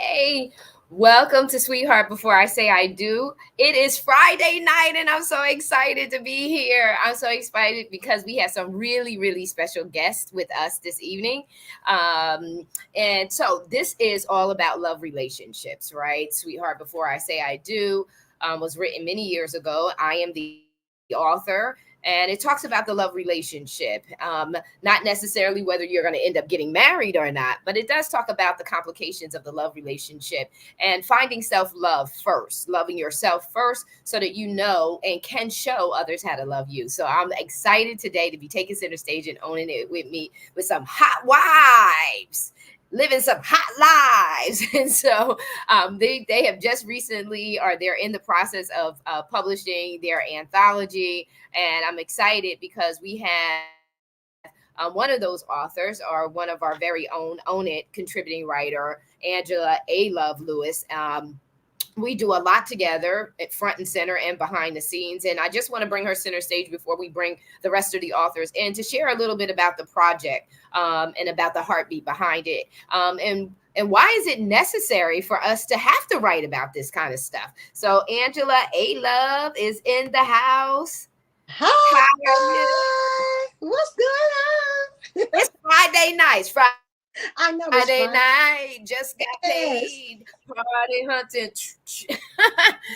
Hey, welcome to Sweetheart Before I Say I Do. It is Friday night and I'm so excited to be here. I'm so excited because we have some really special guests with us this evening. And so this is all about love relationships, right? Sweetheart Before I Say I Do was written many years ago. I am the author and it talks about the love relationship. Not necessarily whether you're going to end up getting married or not, but it does talk about the complications of the love relationship and finding self love first, loving yourself first so that you know and can show others how to love you. So I'm excited today to be taking center stage and owning it with me with some hot wives living some hot lives. And so they have just recently, or they're in the process of publishing their anthology. And I'm excited because we have one of those authors, or one of our very own Own It contributing writer, Angela A. Love Lewis. We do a lot together at front and center and behind the scenes. And I just want to bring her center stage before we bring the rest of the authors in to share a little bit about the project and about the heartbeat behind it. And why is it necessary for us to have to write about this kind of stuff? So Angela A. Love is in the house. Hi, How are you? what's going on? It's Friday nights. Friday I know it's night. Friday. Just got paid. Yes, Party hunting. So we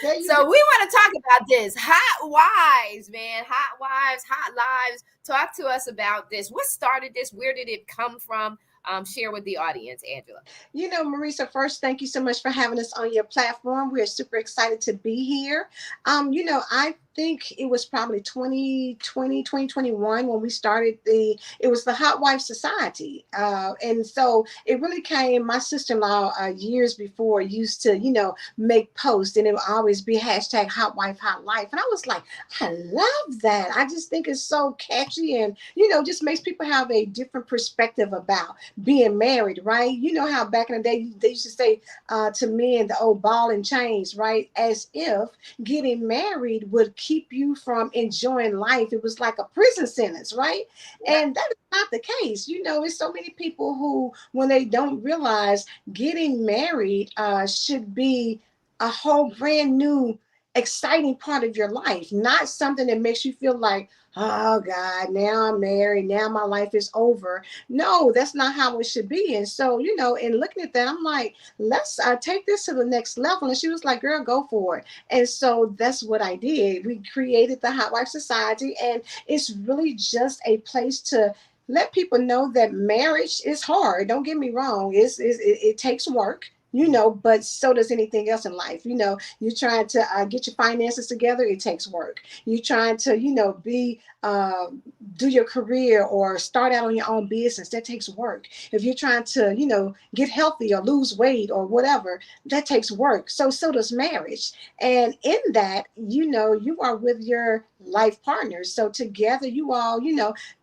there you go. want to talk about this. Hot wives, man. Hot wives, hot lives. Talk to us about this. What started this? Where did it come from? Share with the audience, Angela. Marissa, first, thank you so much for having us on your platform. We're super excited to be here. I think it was probably 2020, 2021 when we started it was the Hot Wife Society. And so it really came, my sister-in-law years before used to, make posts and it would always be hashtag Hot Wife, Hot Life. And I was like, I love that. I just think it's so catchy and, just makes people have a different perspective about being married, right? You know how back in the day they used to say to men the old ball and chains, right? As if getting married would keep you from enjoying life. It was like a prison sentence, right? And that is not the case. It's so many people who, when they don't realize getting married should be a whole brand new exciting part of your life, not something that makes you feel like, oh God, now I'm married, now my life is over. No, that's not how it should be. And so, in looking at that, I'm like, let's take this to the next level. And she was like, girl, go for it. And so that's what I did. We created the Hot Wife Society, and it's really just a place to let people know that marriage is hard. Don't get me wrong. It takes work. But so does anything else in life. You're trying to get your finances together. It takes work. You're trying to, be do your career or start out on your own business. That takes work. If you're trying to, get healthy or lose weight or whatever, that takes work. So does marriage. And in that, you are with your life partners. So together, you all,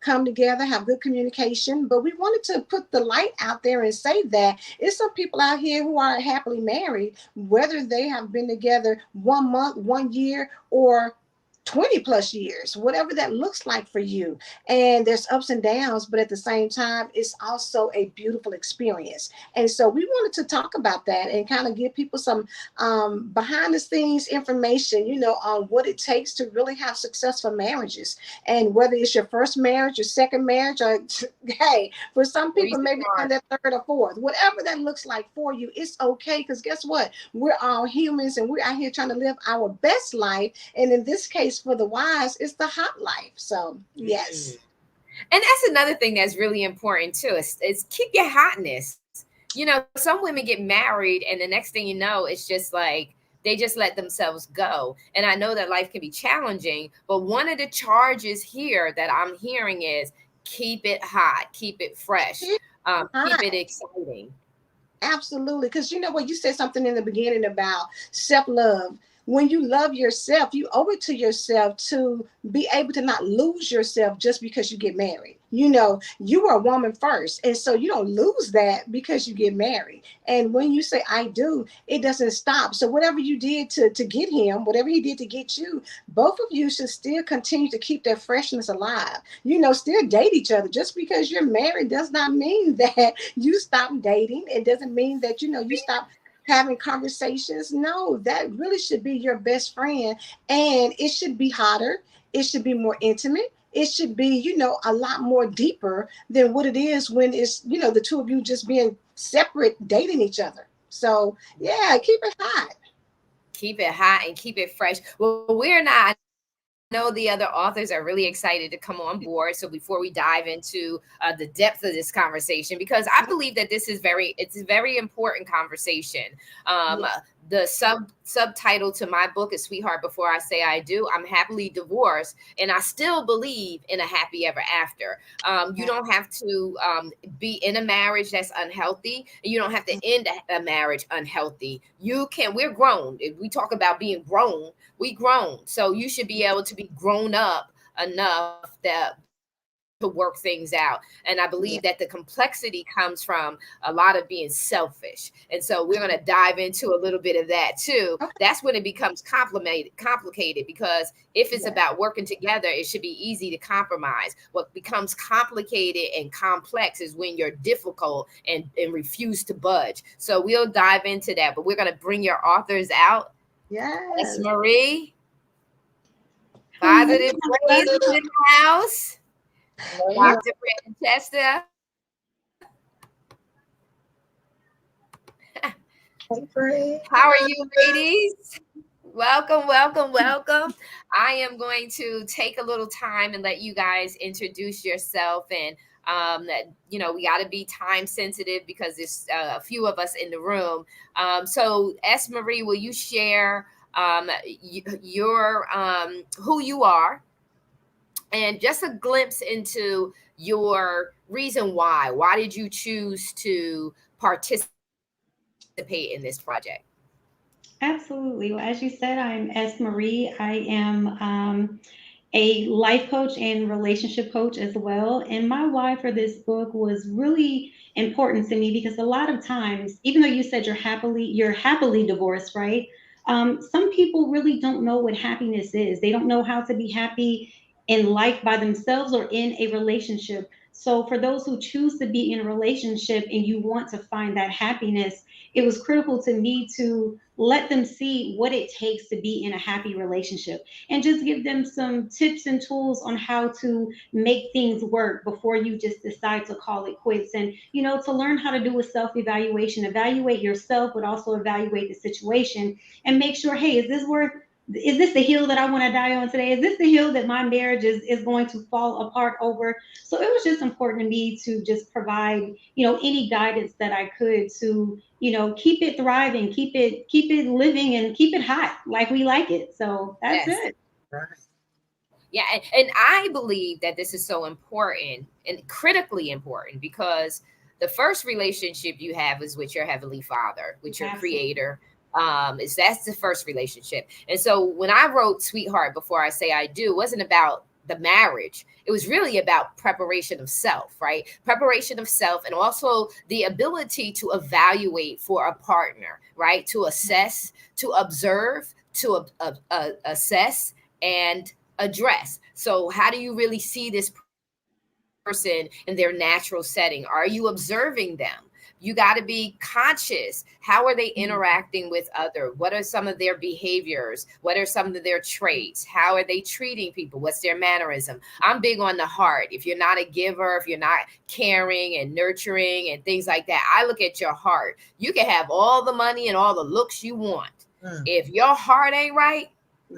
come together, have good communication. But we wanted to put the light out there and say that it's some people out here who are happily married, whether they have been together 1 month, 1 year, or 20 plus years, whatever that looks like for you. And there's ups and downs, but at the same time, it's also a beautiful experience. And so we wanted to talk about that and kind of give people some behind the scenes information, on what it takes to really have successful marriages. And whether it's your first marriage, your second marriage, or hey, for some people, maybe on their third or fourth, whatever that looks like for you, it's okay. Because guess what? We're all humans and we're out here trying to live our best life. And in this case, for the wise, it's the hot life. So, Mm. yes. And that's another thing that's really important too. Is keep your hotness. Some women get married, and the next thing you know, it's just like they just let themselves go. And I know that life can be challenging, but one of the charges here that I'm hearing is keep it hot, keep it fresh, It's keep it hot. exciting. Absolutely. Because you know what? You said something in the beginning about self love. When you love yourself, you owe it to yourself to be able to not lose yourself just because you get married. You are a woman first. And so you don't lose that because you get married. And when you say I do, it doesn't stop. So whatever you did to get him, whatever he did to get you, both of you should still continue to keep that freshness alive. Still date each other. Just because you're married does not mean that you stop dating. It doesn't mean that, you stop. having conversations. No, that really should be your best friend. And it should be hotter. It should be more intimate. It should be, a lot more deeper than what it is when it's, the two of you just being separate, dating each other. So yeah, keep it hot. Keep it hot and keep it fresh. Well, we're not. I know the other authors are really excited to come on board. So before we dive into the depth of this conversation, because I believe that this is it's a very important conversation. Um, Yeah. the subtitle to my book is "Sweetheart Before I Say I Do." I'm happily divorced, and I still believe in a happy ever after. You don't have to be in a marriage that's unhealthy, and you don't have to end a marriage unhealthy. You can. We're grown. If we talk about being grown, we grown. So you should be able to be grown up enough to work things out. And I believe that the Yeah. complexity comes from a lot of being selfish. And so we're going to dive into a little bit of that too. Okay. That's when it becomes complicated, because if it's Yeah. about working together, it should be easy to compromise. What becomes complicated and complex is when you're difficult and refuse to budge. So we'll dive into that, but we're going to bring your authors out. S. Yes. Marie, Hello, Positive Praise is in the house. Hello. Dr. Francesca. Free. How are you, ladies? Welcome, welcome, welcome. I am going to take a little time and let you guys introduce yourself. And we got to be time sensitive because there's a few of us in the room. So, S. Marie, will you share your who you are and just a glimpse into your reason why? Why did you choose to participate in this project? Absolutely. Well, as you said, I'm S. Marie. I am a life coach and relationship coach as well. And my why for this book was really important to me because a lot of times, even though you said you're happily divorced, right? Some people really don't know what happiness is. They don't know how to be happy in life by themselves or in a relationship. So for those who choose to be in a relationship and you want to find that happiness, it was critical to me to let them see what it takes to be in a happy relationship and just give them some tips and tools on how to make things work before you just decide to call it quits. And, to learn how to do a self evaluation, evaluate yourself, but also evaluate the situation and make sure, hey, is this the hill that I want to die on today? Is this the hill that my marriage is going to fall apart over? So it was just important to me to just provide, any guidance that I could to, keep it thriving, keep it living and keep it hot like we like it. So that's Yes. it. Right. Yeah. And I believe that this is so important and critically important because the first relationship you have is with your Heavenly Father, with your Absolutely. Creator. That's the first relationship. And so when I wrote Sweetheart Before I Say I Do, it wasn't about the marriage. It was really about preparation of self, right? Preparation of self, and also the ability to evaluate for a partner, right? To assess, to observe, to assess, and address. So, how do you really see this person in their natural setting? Are you observing them? You got to be conscious. How are they interacting with other? What are some of their behaviors? What are some of their traits? How are they treating people? What's their mannerism? I'm big on the heart. If you're not a giver, if you're not caring and nurturing and things like that, I look at your heart. You can have all the money and all the looks you want. If your heart ain't right,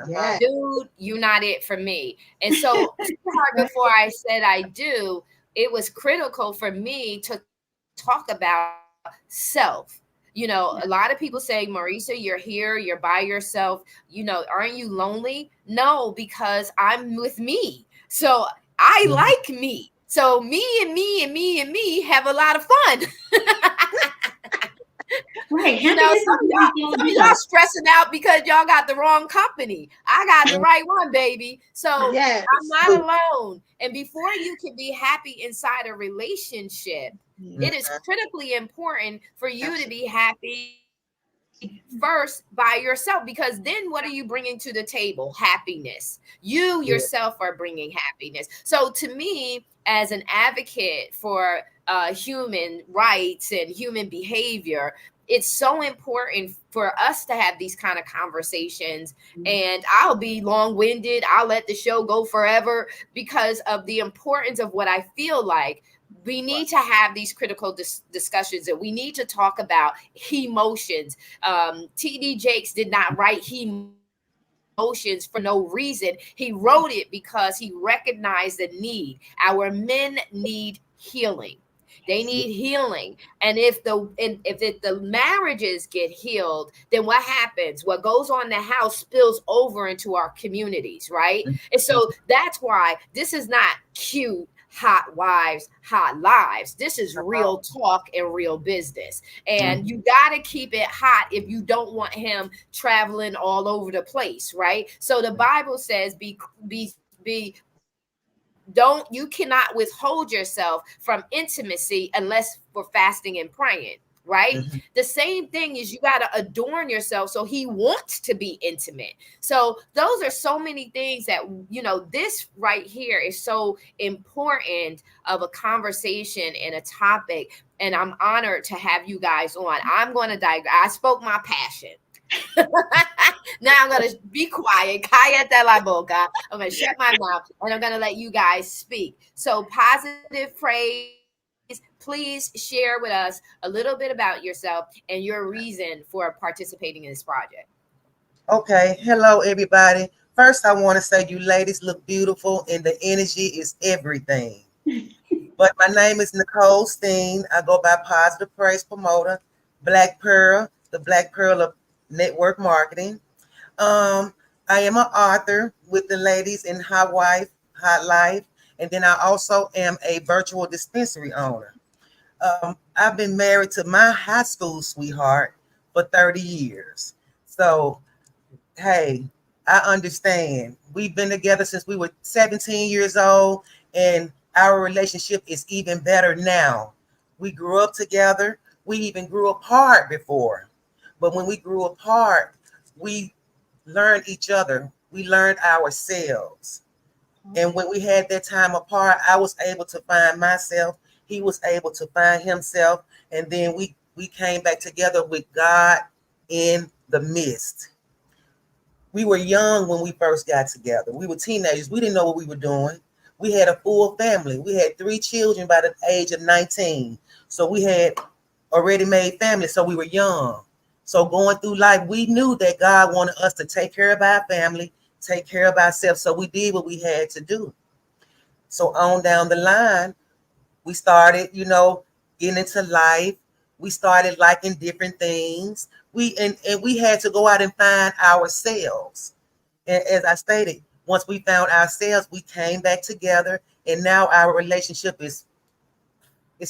Yeah. dude, you're not it for me. And so, Sweetheart Before I Said I Do, it was critical for me to talk about self. A lot of people say, Marissa, you're here, you're by yourself. Aren't you lonely? No, because I'm with me. So I like me. So me and me and me and me have a lot of fun. Right. Some Happiness is of what y'all, we feel some of good. y'all stressing out because y'all got the wrong company. I got the right one, baby. So Yes. I'm not alone. And before you can be happy inside a relationship, it is critically important for you to be happy first by yourself, because then what are you bringing to the table? Happiness. You yourself are bringing happiness. So to me, as an advocate for human rights and human behavior, it's so important for us to have these kind of conversations. And I'll be long-winded. I'll let the show go forever because of the importance of what I feel like we need to have these critical discussions, and we need to talk about emotions. TD Jakes did not write emotions for no reason. He wrote it because he recognized the need. Our men need healing. They need healing. And if the marriages get healed, then what happens? What goes on in the house spills over into our communities, right? And so that's why this is not cute hot wives, hot lives. This is real talk and real business. And you got to keep it hot if you don't want him traveling all over the place, right? So the Bible says don't you cannot withhold yourself from intimacy unless for fasting and praying, right? The same thing is you got to adorn yourself so he wants to be intimate. So those are so many things that, this right here is so important of a conversation and a topic. And I'm honored to have you guys on. I'm going to digress. I spoke my passion. Now I'm going to be quiet. Cállate la boca. I'm going to shut my mouth and I'm going to let you guys speak. So positive praise. Please share with us a little bit about yourself and your reason for participating in this project. Okay. Hello, everybody. First, I want to say you ladies look beautiful and the energy is everything. But my name is Nicole Steen. I go by Positive Praise Promoter, Black Pearl, the Black Pearl of Network Marketing. I am an author with the ladies in Hot Wife, Hot Life, and then I also am a virtual dispensary owner. I've been married to my high school sweetheart for 30 years. So, hey, I understand. We've been together since we were 17 years old, and our relationship is even better now. We grew up together. We even grew apart before. But when we grew apart, we learned each other. We learned ourselves. And when we had that time apart, I was able to find myself. He was able to find himself. And then we came back together with God in the midst. We were young when we first got together. We were teenagers. We didn't know what we were doing. We had a full family. We had 3 children by the age of 19. So we had already made family. So we were young. So going through life, we knew that God wanted us to take care of our family, take care of ourselves. So we did what we had to do. So on down the line, we started, getting into life. We started liking different things. And we had to go out and find ourselves. And as I stated, once we found ourselves, we came back together. And now our relationship is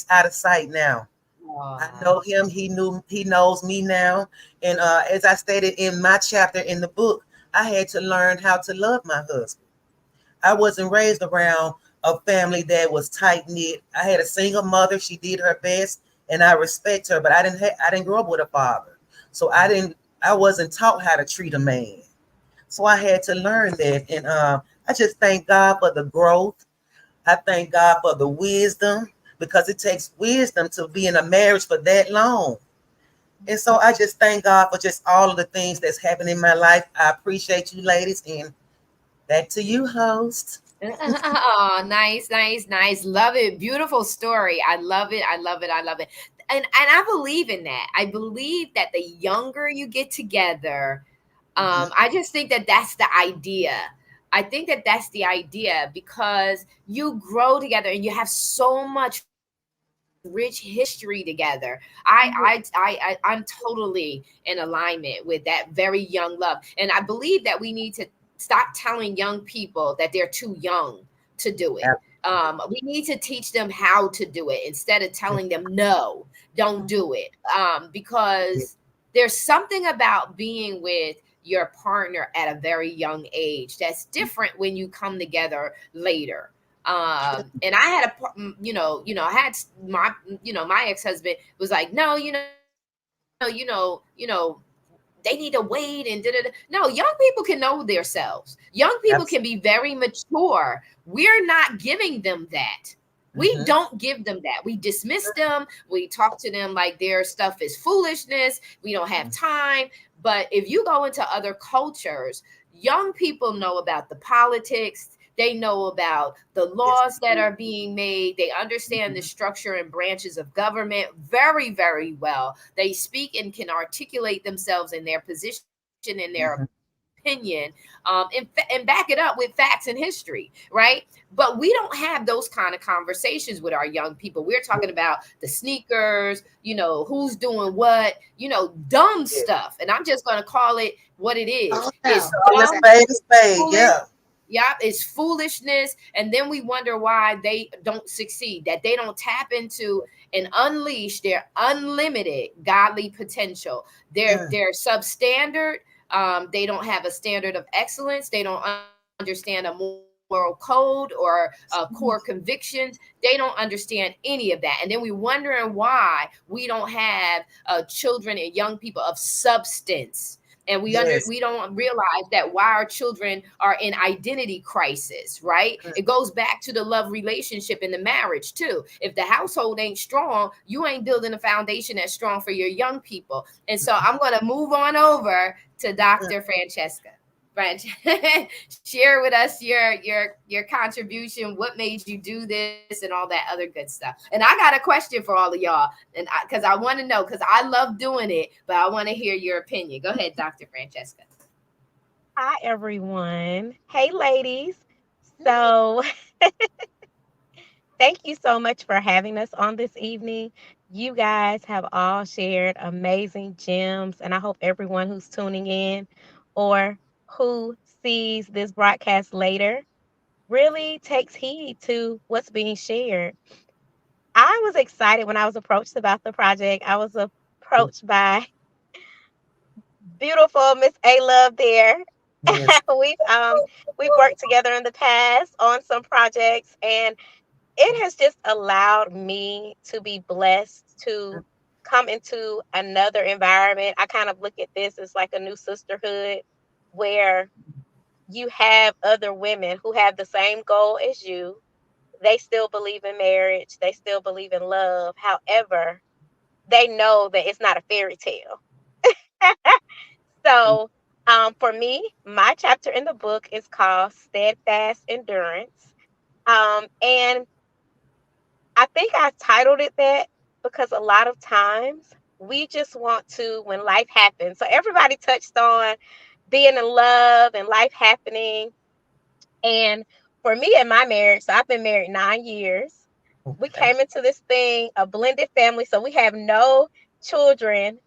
out of sight now. I know him. He knows me now. And as I stated in my chapter in the book, I had to learn how to love my husband. I wasn't raised around a family that was tight knit. I had a single mother. She did her best, and I respect her. But I didn't grow up with a father, so I wasn't taught how to treat a man. So I had to learn that. And I just thank God for the growth. I thank God for the wisdom, because it takes wisdom to be in a marriage for that long. And so I just thank God for just all of the things that's happened in my life. I appreciate you ladies, and back to you, host. Oh, nice. Love it. Beautiful story. I love it. And I believe in that. I believe that the younger you get together, I just think that that's the idea. I think that that's the idea, because you grow together and you have so much rich history together. I'm totally in alignment with that very young love. And I believe that we need to stop telling young people that they're too young to do it. We need to teach them how to do it instead of telling them, no, don't do it. Because there's something about being with your partner at a very young age that's different when you come together later. And I had I had my ex-husband was like, no, they need to wait and no, young people can know themselves. Young people can be very mature. We're not giving them that. We don't give them that. We dismiss them. We talk to them like their stuff is foolishness. We don't have time. But if you go into other cultures, young people know about the politics. They know about the laws that are being made. They understand the structure and branches of government very, very well. They speak and can articulate themselves in their position, in their opinion, and back it up with facts and history, right? But we don't have those kind of conversations with our young people. We're talking about the sneakers, who's doing what, dumb stuff. And I'm just going to call it what it is. It's dumb. Yeah. Yeah, it's foolishness. And then we wonder why they don't succeed, that they don't tap into and unleash their unlimited godly potential. They're substandard. They don't have a standard of excellence. They don't understand a moral code or core convictions. They don't understand any of that. And then we wondering why we don't have children and young people of substance. And we don't realize that why our children are in identity crisis, right? It goes back to the love relationship in the marriage too. If the household ain't strong, you ain't building a foundation that's strong for your young people. And so I'm going to move on over to Dr. Francesca. Share with us your contribution. What made you do this and all that other good stuff? And I got a question for all of y'all, and because I want to know, because I love doing it, but I want to hear your opinion. Go ahead, Dr. Francesca. Hi, everyone. Hey, ladies. So thank you so much for having us on this evening. You guys have all shared amazing gems, and I hope everyone who's tuning in or who sees this broadcast later really takes heed to what's being shared. I was excited when I was approached about the project. I was approached by beautiful Miss A Love there. Yes. We've worked together in the past on some projects, and it has just allowed me to be blessed to come into another environment. I kind of look at this as like a new sisterhood where you have other women who have the same goal as you. They still believe in marriage. They still believe in love. However, they know that it's not a fairy tale. So, for me, my chapter in the book is called Steadfast Endurance. And I think I titled it that because a lot of times we just want to, when life happens. So everybody touched on being in love and life happening. And for me and my marriage, so I've been married 9 years. We came into this thing, a blended family. So we have no children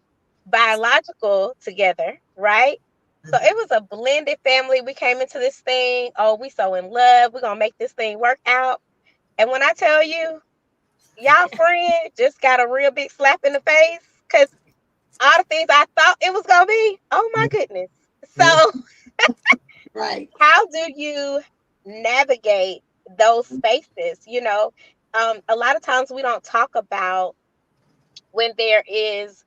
biological together, right? So it was a blended family. We came into this thing. Oh, we so in love. We're going to make this thing work out. And when I tell you, y'all friend just got a real big slap in the face because all the things I thought it was going to be, oh my goodness. So right. How do you navigate those spaces? A lot of times we don't talk about when there is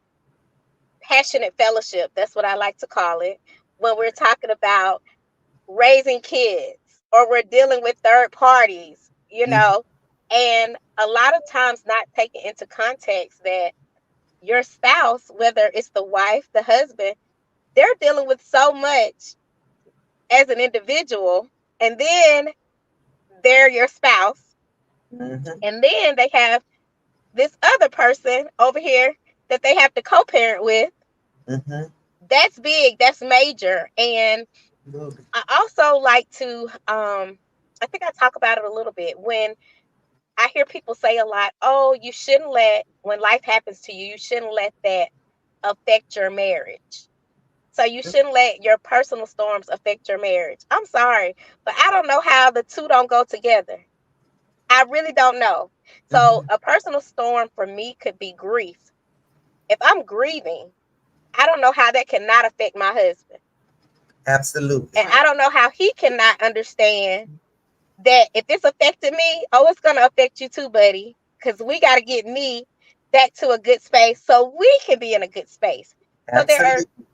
passionate fellowship. That's what I like to call it. When we're talking about raising kids or we're dealing with third parties, and a lot of times not taking into context that your spouse, whether it's the wife, the husband, they're dealing with so much as an individual, and then they're your spouse, and then they have this other person over here that they have to co-parent with. That's big, that's major. And I also like to I think I talk about it a little bit when I hear people say a lot, oh, you shouldn't let, when life happens to you, you shouldn't let that affect your marriage. So you shouldn't let your personal storms affect your marriage. I'm sorry, but I don't know how the two don't go together. I really don't know. So a personal storm for me could be grief. If I'm grieving, I don't know how that cannot affect my husband. Absolutely. And I don't know how he cannot understand that if it's affected me, oh, it's going to affect you too, buddy. Because we got to get me back to a good space so we can be in a good space. Absolutely. So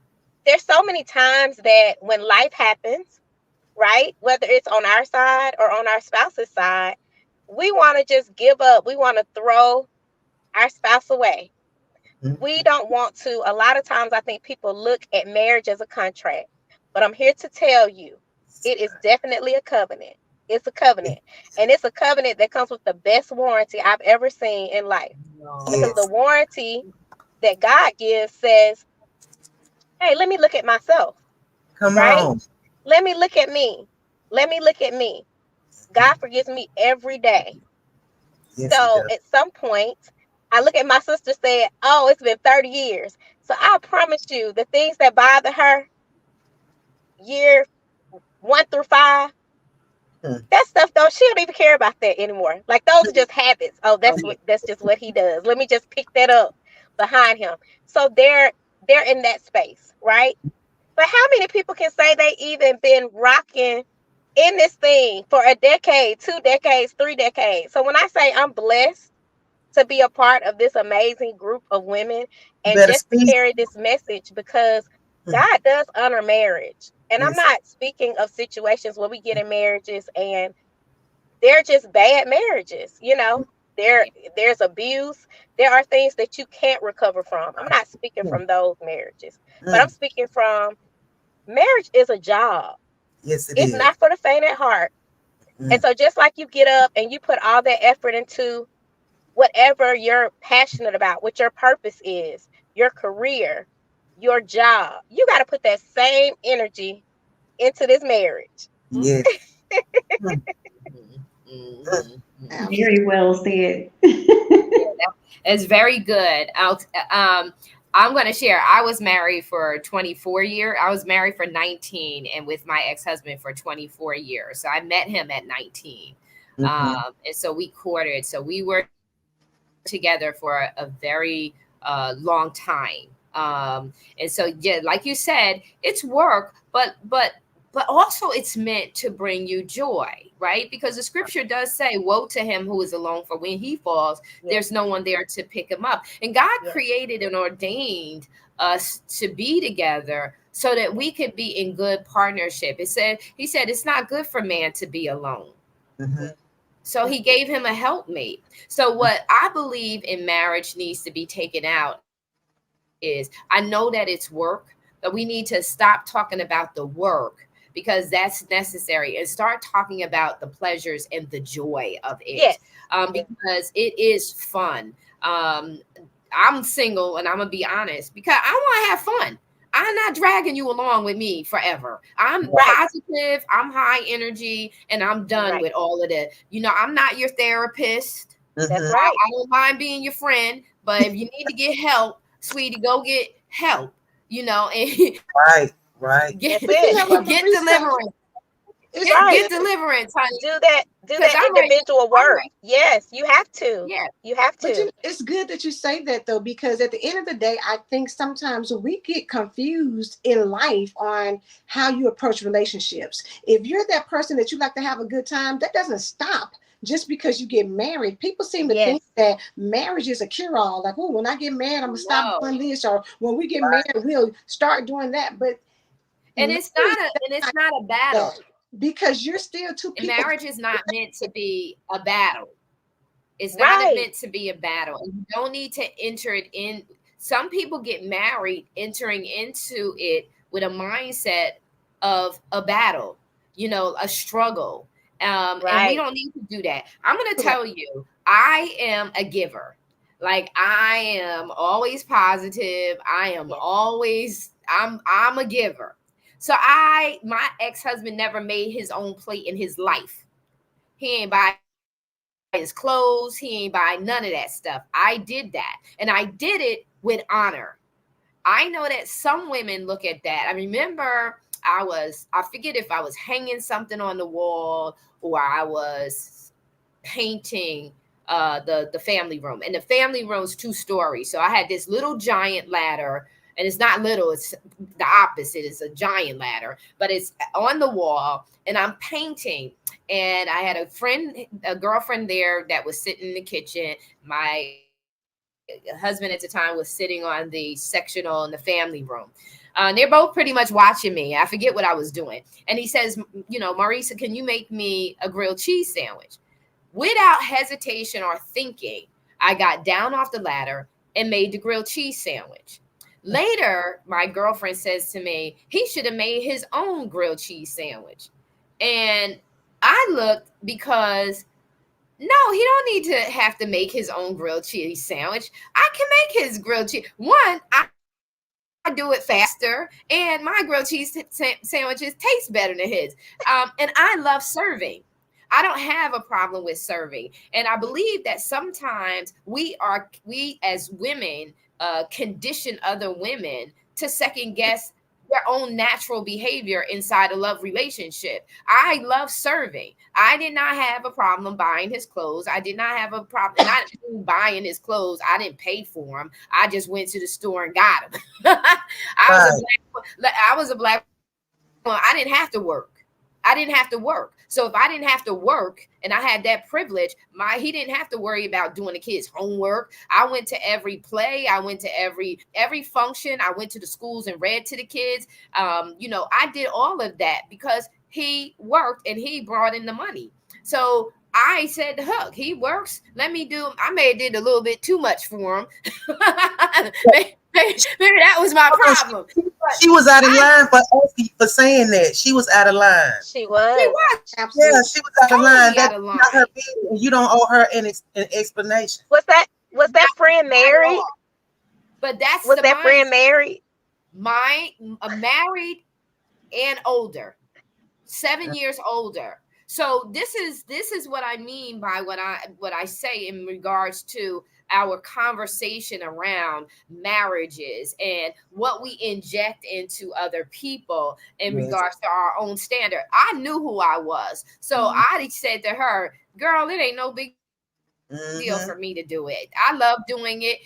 there's so many times that when life happens, right, whether it's on our side or on our spouse's side, we want to just give up. We want to throw our spouse away. We don't want to. A lot of times I think people look at marriage as a contract, but I'm here to tell you it is definitely a covenant. It's a covenant, and it's a covenant that comes with the best warranty I've ever seen in life, because the Yes. warranty that God gives says, hey, let me look at myself, Come right? on. Let me look at me. Let me look at me. God forgives me every day. Yes, he So does. at some point, I look at my sister saying, oh, it's been 30 years. So I promise you, the things that bother her, year 1 through 5, Hmm. that stuff she don't even care about that anymore. Like those are just habits. Oh, Oh, that's just what he does. Let me just pick that up behind him. So they're in that space, right? But how many people can say they even been rocking in this thing for a decade, 2 decades, 3 decades? So when I say I'm blessed to be a part of this amazing group of women you and better just to speak. carry this message, because Hmm. God does honor marriage. And I'm Yes. not speaking of situations where we get in marriages and they're just bad marriages, there's abuse. There are things that you can't recover from. I'm not speaking Hmm. from those marriages, but I'm Hmm. speaking from marriage is a job. Yes, it It's is. not for the faint at heart. Hmm. And so just like you get up and you put all that effort into whatever you're passionate about, what your purpose is, your career, your job, you got to put that same energy into this marriage. Yes. Hmm. Hmm. Absolutely. Very well said. It's very good. I'm going to share. I was married for 24 years. I was married for 19 and with my ex-husband for 24 years. So I met him at 19. Hmm. And so we courted. So we were together for a very long time. And so, yeah, like you said, it's work, but also it's meant to bring you joy, right? Because the scripture does say, woe to him who is alone, for when he falls, Yes, there's no one there to pick him up. And God yes, created and ordained us to be together so that we could be in good partnership. He said it's not good for man to be alone. Hmm. yes, So he gave him a helpmate. So what I believe in marriage needs to be taken out is, I know that it's work, but we need to stop talking about the work because that's necessary and start talking about the pleasures and the joy of it, yes, yes, because it is fun. I'm single and I'm gonna be honest because I want to have fun. I'm not dragging you along with me forever. I'm right, positive, I'm high energy, and I'm done right. with all of the, I'm not your therapist. That's Hmm. right. I don't mind being your friend, but if you need to get help, sweetie, go get help, and Right. Right. get That's But you it. know what, get Marissa? deliverance. It's Get Right. get deliverance, honey. Do Because that individual I'm work. ready. Yes, you have to. Yeah. You have But to. it's good that you say that though, because at the end of the day, I think sometimes we get confused in life on how you approach relationships. If you're that person that you like to have a good time, that doesn't stop just because you get married. People seem to think Yes. that marriage is a cure-all. Like, oh, when I get married, I'm gonna stop No. doing this, or when we get Right. married, we'll start doing that. But And marriage it's is not a battle. that, because you're still two And people. marriage is not meant to be a battle. It's not Right. meant to be a battle. And you don't need to enter it in. Some people get married entering into it with a mindset of a battle, a struggle. And we Right. don't need to do that. I'm going to Correct. tell you, I am a giver. Like I am always positive. Yes. I'm a giver. So my ex-husband never made his own plate in his life. He ain't buy his clothes. He ain't buy none of that stuff. I did that. And I did it with honor. I know that some women look at that. I remember I forget if I was hanging something on the wall or I was painting the family room. And the family room's 2 stories. So I had this little giant ladder, and it's not little, it's the opposite. It's a giant ladder, but it's on the wall, and I'm painting. And I had a girlfriend there that was sitting in the kitchen. My husband at the time was sitting on the sectional in the family room. They're both pretty much watching me. I forget what I was doing. And he says, Marisa, can you make me a grilled cheese sandwich? Without hesitation or thinking, I got down off the ladder and made the grilled cheese sandwich. Later, my girlfriend says to me, he should have made his own grilled cheese sandwich. And I looked because no, he don't need to have to make his own grilled cheese sandwich. I can make his grilled cheese. One, I do it faster, and my grilled cheese sandwiches taste better than his. And I love serving. I don't have a problem with serving, and I believe that sometimes we as women condition other women to second guess their own natural behavior inside a love relationship. I love serving. I did not have a problem buying his clothes. I did not have a problem not buying his clothes. I didn't pay for them. I just went to the store and got them. I was a black woman. I didn't have to work. I didn't have to work. So if I didn't have to work and I had that privilege, he didn't have to worry about doing the kids' homework. I went to every play. I went to every function. I went to the schools and read to the kids. I did all of that because he worked and he brought in the money. So I said, "Hook, he works. Let me do." I may have did a little bit too much for him. Maybe that was my problem. She was out of line for saying that. She was out of line. She was. Absolutely. Yeah, she was out of line. Totally out of line. That's not her business. You don't owe her an explanation. Was that friend married? But that's Was that friend married? Married and older, 7 years older. So this is what I mean by what I say in regards to our conversation around marriages and what we inject into other people in regards to our own standard. I knew who I was. So I said to her, girl, it ain't no big deal for me to do it. I love doing it.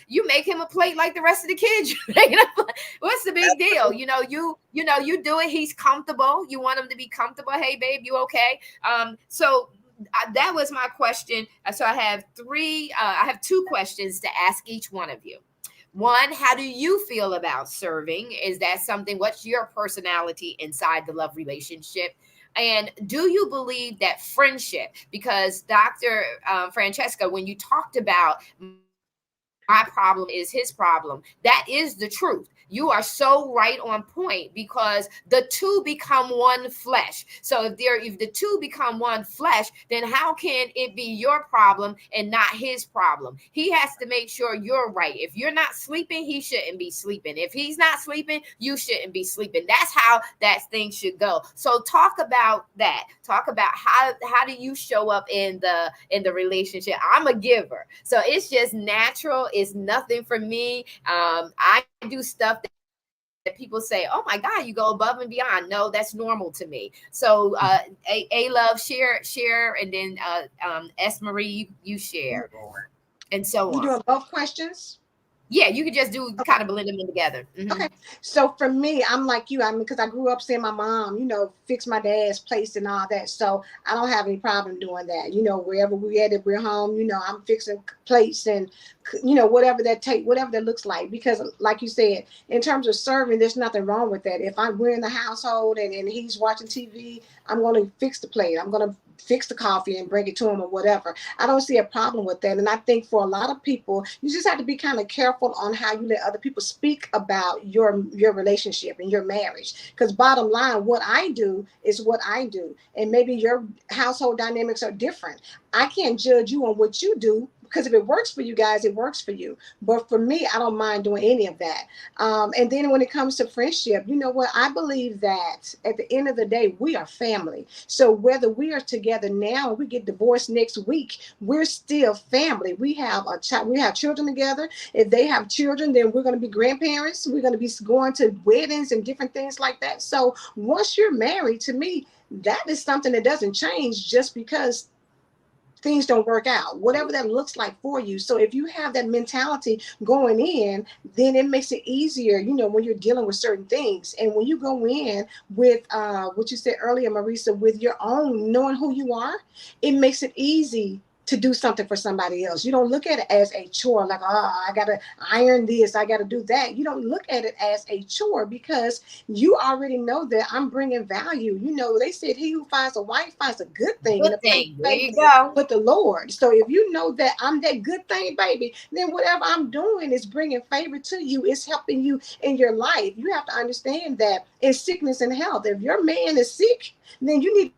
You make him a plate like the rest of the kids. What's the big deal? You do it. He's comfortable. You want him to be comfortable. Hey, babe, you okay? So that was my question. So I have two questions to ask each one of you. One, how do you feel about serving? Is that something? What's your personality inside the love relationship? And do you believe that friendship? Because Dr. Francesca, when you talked about my problem is his problem, that is the truth. You are so right on point because the two become one flesh. So if the two become one flesh, then how can it be your problem and not his problem? He has to make sure you're right. If you're not sleeping, he shouldn't be sleeping. If he's not sleeping, you shouldn't be sleeping. That's how that thing should go. So talk about that. Talk about how do you show up in the relationship? I'm a giver. So it's just natural. It's nothing for me. I do stuff that people say, oh my God, you go above and beyond. No, that's normal to me. So A Love, share, and then S Marie, you share. And so on. You doing both questions? Yeah, you could just do kind of blend them in together. Okay. So for me, I'm like you. Because I grew up seeing my mom, fix my dad's place and all that. So I don't have any problem doing that. Wherever we at, if we're home, I'm fixing plates and, whatever that looks like. Because like you said, in terms of serving, there's nothing wrong with that. If we're in the household and he's watching TV, I'm going to fix the plate. I'm going to fix the coffee and bring it to him or whatever. I don't see a problem with that. And I think for a lot of people, you just have to be kind of careful on how you let other people speak about your relationship and your marriage. Because bottom line, what I do is what I do. And maybe your household dynamics are different. I can't judge you on what you do, because if it works for you guys, it works for you. But for me, I don't mind doing any of that. And then when it comes to friendship, you know what? I believe that at the end of the day, we are family. So whether we are together now or we get divorced next week, we're still family. We have we have children together. If they have children, then we're going to be grandparents. We're going to be going to weddings and different things like that. So once you're married, to me, that is something that doesn't change just because things don't work out, whatever that looks like for you. So if you have that mentality going in, then it makes it easier, when you're dealing with certain things. And when you go in with what you said earlier, Marissa, with your own, knowing who you are, it makes it easy to do something for somebody else. You don't look at it as a chore, like, oh, I gotta iron this, I gotta do that. You don't look at it as a chore because you already know that I'm bringing value. You know, they said he who finds a wife finds a good thing and Good a place thing. There you favor go. with the Lord. So if you know that I'm that good thing, baby, then whatever I'm doing is bringing favor to you. It's helping you in your life. You have to understand that in sickness and health, if your man is sick, then you need.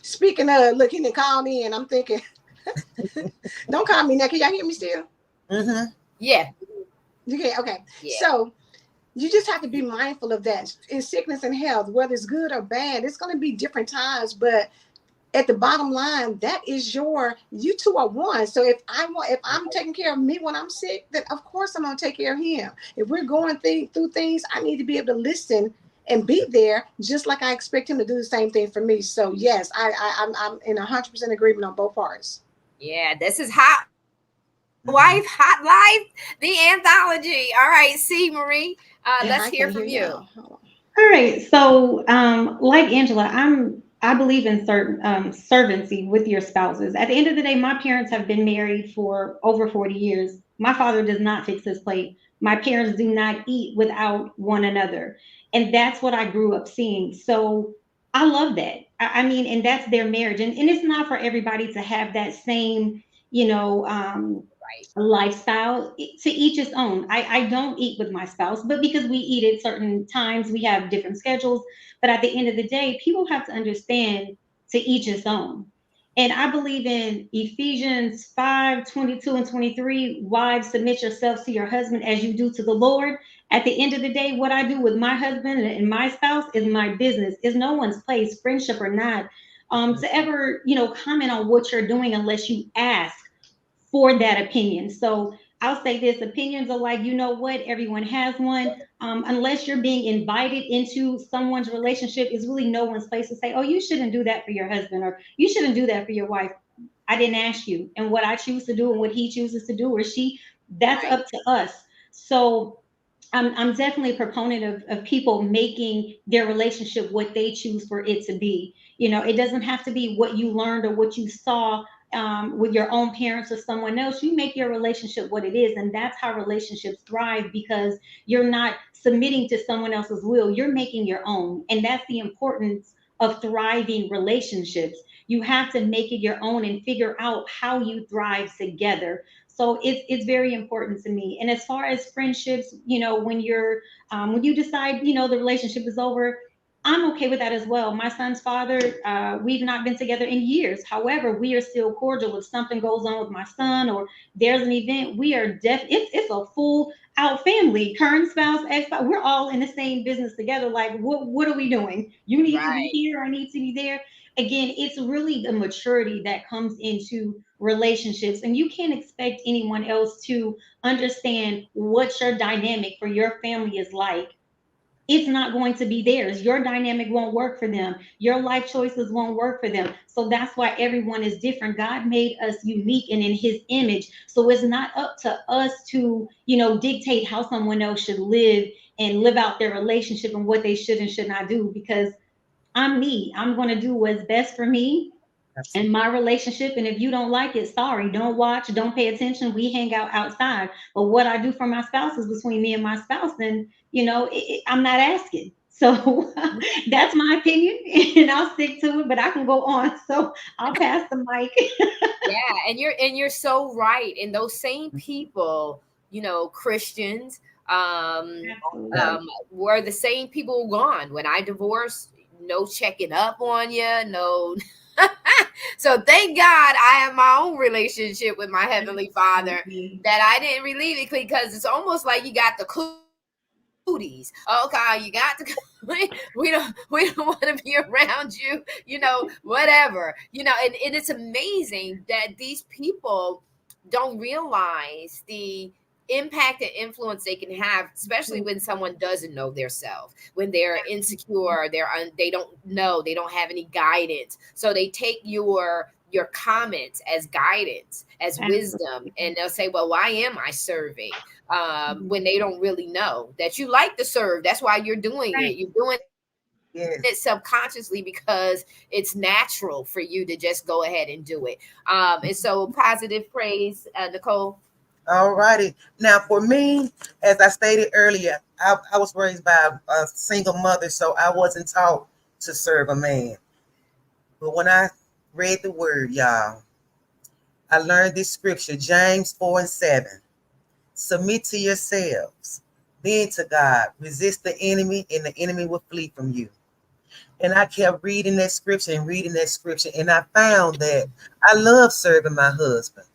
Speaking of, look, he didn't call me, and I'm thinking, don't call me now. Can y'all hear me still? Mm-hmm. Yeah. Okay, okay. Yeah. So you just have to be mindful of that in sickness and health, whether it's good or bad. It's going to be different times, but at the bottom line, that is you two are one. So if I'm taking care of me when I'm sick, then of course I'm going to take care of him. If we're going through things, I need to be able to listen and be there, just like I expect him to do the same thing for me. So yes, I'm in 100% agreement on both parts. Yeah. This is Hot Wife, Hot Life, the anthology. All right. See, Marie, And let's I hear can't hear from you. y'all. Hold on. All right. So, like Angela, I believe in certain servancy with your spouses. At the end of the day, my parents have been married for over 40 years. My father does not fix his plate. My parents do not eat without one another. And that's what I grew up seeing. So I love that. I mean, and that's their marriage. And it's not for everybody to have that same, you know, Right. lifestyle. To each his own. I don't eat with my spouse, but because we eat at certain times, we have different schedules. But at the end of the day, people have to understand, to each his own. And I believe in Ephesians 5:22 and 23. Wives, submit yourselves to your husband as you do to the Lord. At the end of the day, what I do with my husband and my spouse is my business. Is no one's place, friendship or not, to ever, comment on what you're doing unless you ask for that opinion. So I'll say this: opinions are like, you know what, everyone has one. Unless you're being invited into someone's relationship, is really no one's place to say, oh, you shouldn't do that for your husband, or you shouldn't do that for your wife. I didn't ask you. And what I choose to do and what he chooses to do, or she, that's Right. up to us. So I'm definitely a proponent of people making their relationship what they choose for it to be. It doesn't have to be what you learned or what you saw with your own parents or someone else. You make your relationship what it is, and that's how relationships thrive, because you're not submitting to someone else's will. You're making your own, and that's the importance of thriving relationships. You have to make it your own and figure out how you thrive together. So it's very important to me. And as far as friendships, when you decide, the relationship is over, I'm okay with that as well. My son's father, we've not been together in years. However, we are still cordial. If something goes on with my son or there's an event, we are it's a full out family, current spouse, ex spouse. We're all in the same business together. Like, what are we doing? You need to be Right. here, I need to be there. Again, it's really the maturity that comes into relationships, and you can't expect anyone else to understand what your dynamic for your family is like. It's not going to be theirs. Your dynamic won't work for them. Your life choices won't work for them. So that's why everyone is different. God made us unique and in his image. So it's not up to us to, dictate how someone else should live and live out their relationship and what they should and should not do, because I'm me. I'm going to do what's best for me in Absolutely. my relationship. And if you don't like it, sorry, don't watch, don't pay attention. We hang out outside. But what I do for my spouse is between me and my spouse. And, I'm not asking. So that's my opinion, and I'll stick to it, but I can go on. So I'll pass the mic. Yeah, and you're so right. And those same people, Christians, Absolutely. were the same people gone when I divorced. No checking up on you, no. So thank God I have my own relationship with my heavenly Father, Absolutely. that I didn't relieve it, because it's almost like you got the cooties. Okay, you got the. We don't want to be around you. Whatever. And it's amazing that these people don't realize the impact and influence they can have, especially when someone doesn't know their self, when they're insecure, they don't know, they don't have any guidance, so they take your comments as guidance, as wisdom, Absolutely. and they'll say, well, why am I serving, Mhm. when they don't really know that you like to serve. That's why you're doing it. Right. You're doing it Yes. subconsciously because it's natural for you to just go ahead and do it. And so positive praise, Nicole. All righty. Now, for me, as I stated earlier, I was raised by a single mother, so I wasn't taught to serve a man. But when I read the word, y'all, I learned this scripture, James 4 and 7. Submit to yourselves, then to God. Resist the enemy, and the enemy will flee from you. And I kept reading that scripture and reading that scripture, and I found that I love serving my husband.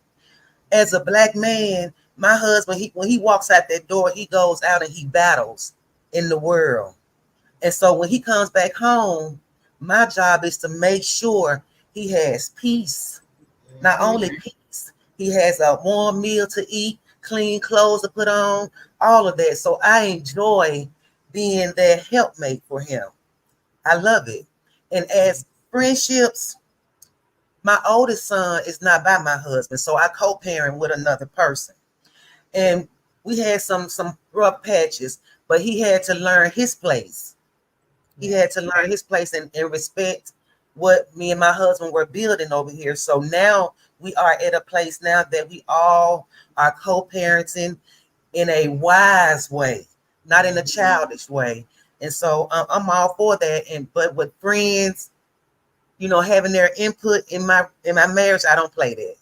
As a black man, my husband, when he walks out that door, he goes out and he battles in the world. And so when he comes back home, my job is to make sure he has peace. Not only peace, he has a warm meal to eat, clean clothes to put on, all of that. So I enjoy being that helpmate for him. I love it. And as friendships, my oldest son is not by my husband, so I co-parent with another person. And we had some rough patches, but he had to learn his place. He had to learn his place and respect what me and my husband were building over here. So now we are at a place now that we all are co-parenting in a wise way, not in a childish way. And so I'm all for that. And but with friends, having their input in my marriage, I don't play that.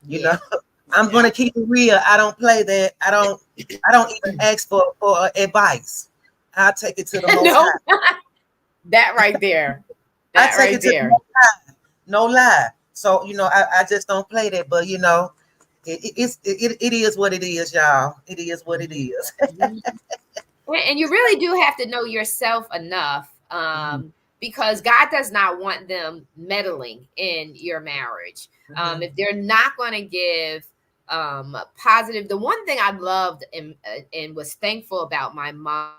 You Yeah. know, I'm gonna keep it real. I don't play that. I don't even ask for advice. I'll take it to the most No, high. that right there. I That take right it to the there. most high. No lie. So I just don't play that. But it is what it is, y'all. It is what it is. And you really do have to know yourself enough, Mhm, because God does not want them meddling in your marriage. mhm, If they're not going to give positive, the one thing I loved and was thankful about my mom,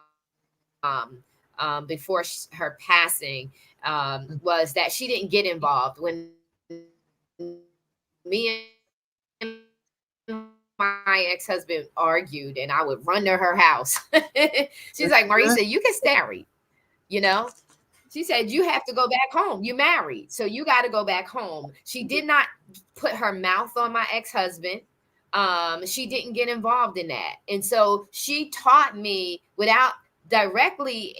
before her passing, mhm, was that she didn't get involved when me and my ex-husband argued and I would run to her house. She's like, Marisa, you can stay married, mhm, you know? She said, you have to go back home. You married, so you got to go back home. She did not put her mouth on my ex-husband. She didn't get involved in that. And so she taught me without directly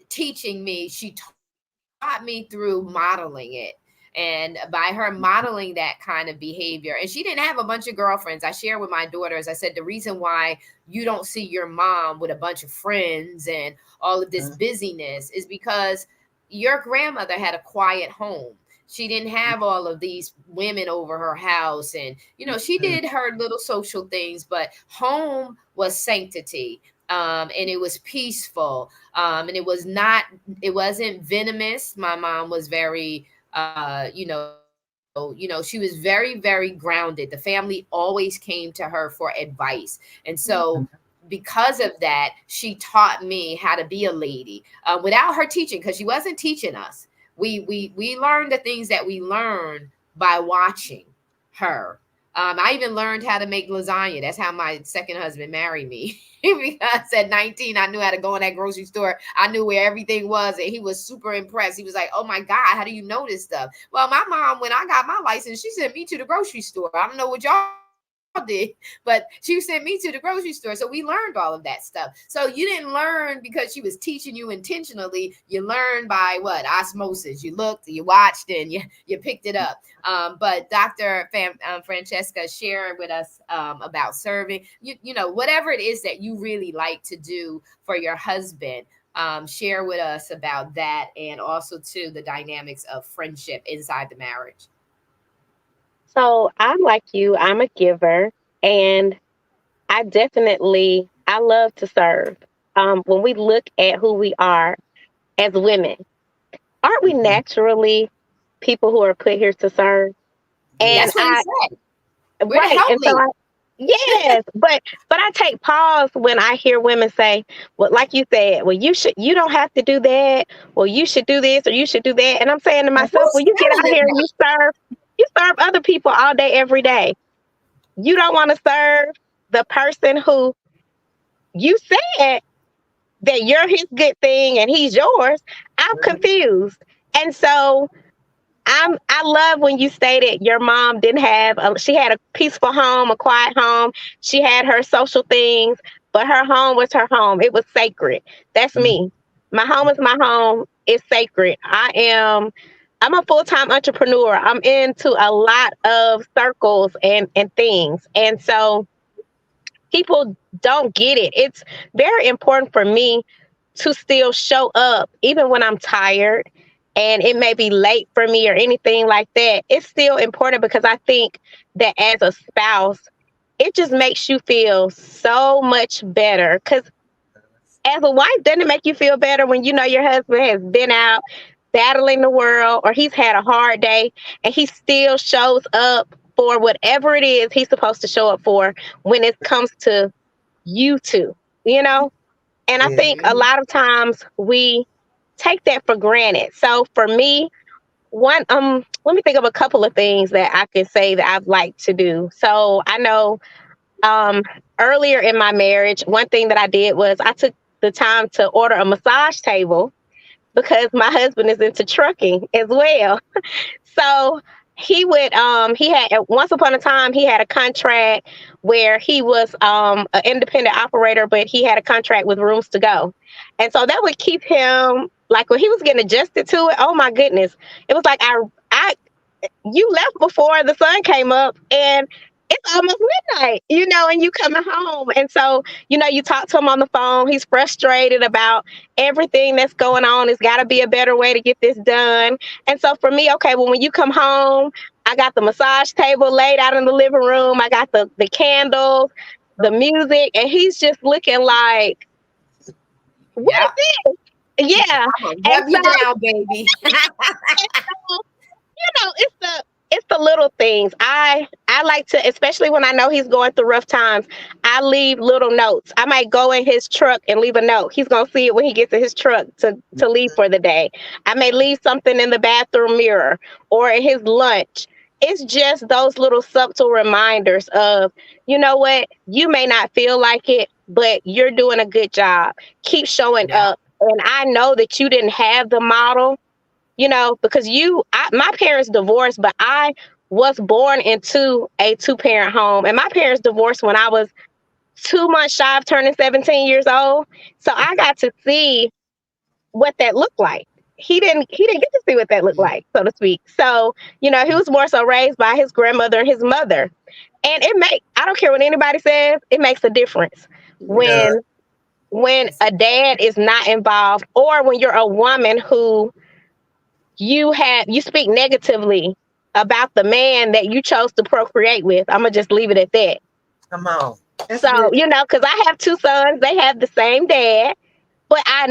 teaching me, she taught me through modeling it. And by her modeling that kind of behavior, and she didn't have a bunch of girlfriends. I share with my daughters, I said, the reason why you don't see your mom with a bunch of friends and all of this mhm, busyness is because your grandmother had a quiet home. She didn't have all of these women over her house. And, she mhm, did her little social things, but home was sanctity. And it was peaceful. And it wasn't venomous. My mom was very, she was very, very grounded. The family always came to her for advice. And so mhm, because of that, she taught me how to be a lady, without her teaching, because she wasn't teaching us. We learned the things that we learned by watching her. I even learned how to make lasagna. That's how my second husband married me. Because at 19, I knew how to go in that grocery store. I knew where everything was, and he was super impressed. He was like, "Oh my God, how do you know this stuff?" Well, my mom, when I got my license, she sent me to the grocery store. I don't know what y'all did, but she sent me to the grocery store. So we learned all of that stuff. So you didn't learn because she was teaching you intentionally. You learned by what? Osmosis. You looked, you watched, and you picked it up. But Dr. Francesca sharing with us about serving, whatever it is that you really like to do for your husband. Share with us about that, and also to the dynamics of friendship inside the marriage. So I'm like you, I'm a giver, and I love to serve. When we look at who we are as women, aren't we mhm. naturally people who are put here to serve? And That's what he I, said. We're the right. And so helpmate. yes, but I take pause when I hear women say, well, like you said, well, you don't have to do that. Well, you should do this or you should do that. And I'm saying to myself, Who's well, you get telling out them here and that? you serve other people all day, every day. You don't want to serve the person who you said that you're his good thing and he's yours, I'm confused. And so I love when you stated your mom didn't have she had a peaceful home, a quiet home. She had her social things, but her home was her home. It was sacred. That's me. My home is my home. It's sacred. I'm a full-time entrepreneur. I'm into a lot of circles and things. And so people don't get it. It's very important for me to still show up, even when I'm tired and it may be late for me or anything like that. It's still important because I think that as a spouse, it just makes you feel so much better. Because as a wife, doesn't it make you feel better when you know your husband has been out battling the world or he's had a hard day and he still shows up for whatever it is he's supposed to show up for when it comes to you two, you know? And I think a lot of times we take that for granted. So for me, let me think of a couple of things that I could say that I've liked to do. So I know um earlier in my marriage, one thing that I did was I took the time to order a massage table because my husband is into trucking as well. So he had once upon a time he had a contract where he was an independent operator, but he had a contract with Rooms to Go. And so that would keep him like when he was getting adjusted to it, oh my goodness. It was like I you left before the sun came up and it's almost midnight, and you coming home. And so, you talk to him on the phone. He's frustrated about everything that's going on. It's got to be a better way to get this done. And so for me, okay, well, when you come home, I got the massage table laid out in the living room. I got the candles, the music, and he's just looking like, what is this? Yeah. Rub you down, baby. It's the little things. I like to, especially when I know he's going through rough times, I leave little notes. I might go in his truck and leave a note. He's going to see it when he gets in his truck to leave for the day. I may leave something in the bathroom mirror or in his lunch. It's just those little subtle reminders of, you know what, you may not feel like it, but you're doing a good job. Keep showing up. And I know that you didn't have the model, because my parents divorced, but I was born into a 2-parent home. And my parents divorced when I was 2 months shy of turning 17 years old. So I got to see what that looked like. He didn't get to see what that looked like, so to speak. So, he was more so raised by his grandmother and his mother. And I don't care what anybody says, it makes a difference when a dad is not involved, or when you're a woman who you speak negatively about the man that you chose to procreate with. I'm gonna just leave it at that. Come on. So, because I have 2 sons, they have the same dad, but I